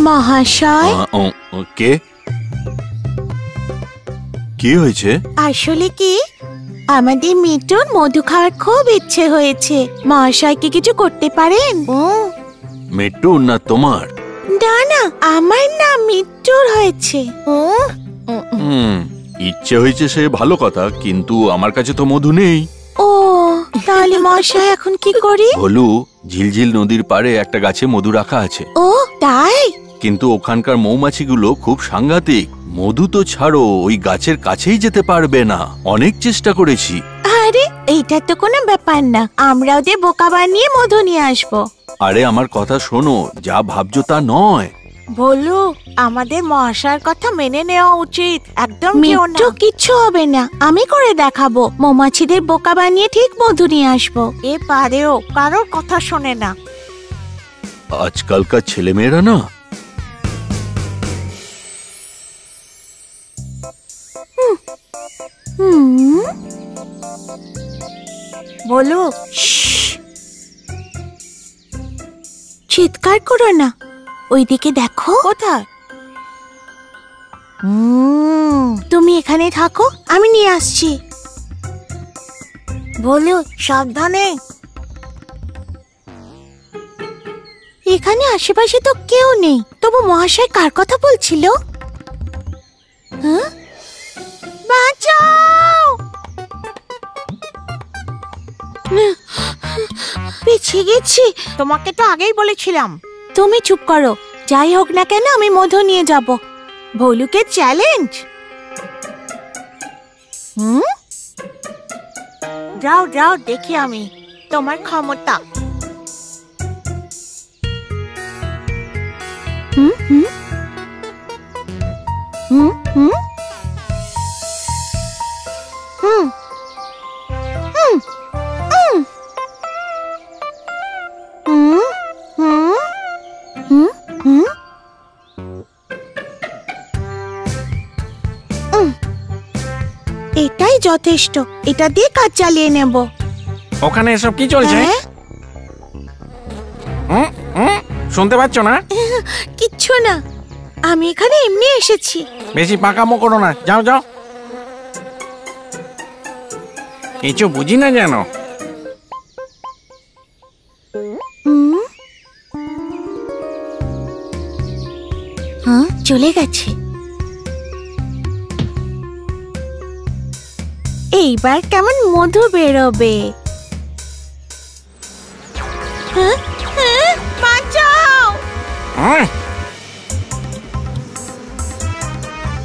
মহাশয়, কে কি হয়েছে? আসলে কি আমাদের মিটুর মধু খাওয়ার খুব ইচ্ছে হয়েছে। মহাশয়কে কিছু করতে পারেন? মিট্টু না তোমার? না না, আমার না, মিটুর হয়েছে। ইচ্ছে হয়েছে সে ভালো কথা, কিন্তু আমার কাছে তো মধু নেই। ও, তাহলে মহাশয় এখন কি করি? ভোলু, ঝিলঝিল নদীর পাড়ে একটা গাছে মধু রাখা আছে। ও তাই? কিন্তু ওখানকার মৌমাছিগুলো খুব সাংঘাতিক। মধু তো ছাড়ো, ওই গাছের কাছেই যেতে পারবে না। অনেক চেষ্টা করেছি। আরে এইটা তো কোনো ব্যাপার না, আমরা ওদের বোকা বানিয়ে মধু নিয়ে আসবো। আরে আমার কথা শোনো, যা ভাবছো তা নয়। বলু, আমাদের মহাশয়ের কথা মেনে নেওয়া উচিত। একদম মিট্টু কিচ্ছু হবে না, আমি করে দেখাবো। মৌমাছিদের বোকা বানিয়ে ঠিক মধু নিয়ে আসবো। এ পারেও, কারোর কথা শোনে না। আজকালকার ছেলেমেয়েরা না। বলু, চিৎকার করো না, ওইদিকে দেখো। কোথায়? তুমি এখানে থাকো, আমি নিয়ে আসছি। বলু, সাবধানে। এখানে আশেপাশে তো কেউ নেই, তবু মহাশয় কার কথা বলছিল? বাঁচাও! পিছিয়ে গেছি। তোমাকে তো আগেই বলেছিলাম। তুমি চুপ করো, যাই হোক না কেন আমি মধু নিয়ে যাব। ভোলুকে চ্যালেঞ্জ। যাও যাও, দেখি আমি তোমার ক্ষমতা। এটাই যথেষ্ট, এটা দিয়ে কাজ চালিয়ে নেব। ওখানে এসব কি চলছে? শুনতে পাচ্ছ না? কিচ্ছু না, আমি এখানে এমনি এসেছি। বেশি পাকামো করো না, যাও যাও। কিছু বুঝি না জানো? হ্যাঁ, চলে গেছে। এইবার কেমন মধু বেরোবে। বাঁচাও!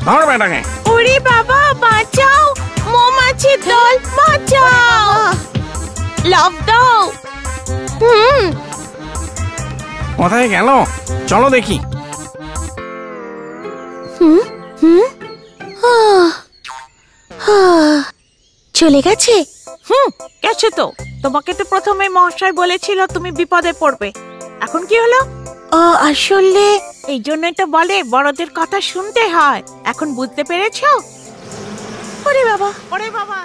ধর বেটাকে। ওরে বাবা, বাঁচাও! মৌমাছির দল, বাঁচাও! লাফ দাও। কোথায় গেল? চলো দেখি। চলে গেছে। গেছে তো। তোমাকে তো প্রথমে মহাশয় বলেছিল তুমি বিপদে পড়বে। এখন কি হলো? আসলে এই জন্যই তো বলে বড়দের কথা শুনতে হয়। এখন বুঝতে পেরেছো? ওরে বাবা, ওরে বাবা।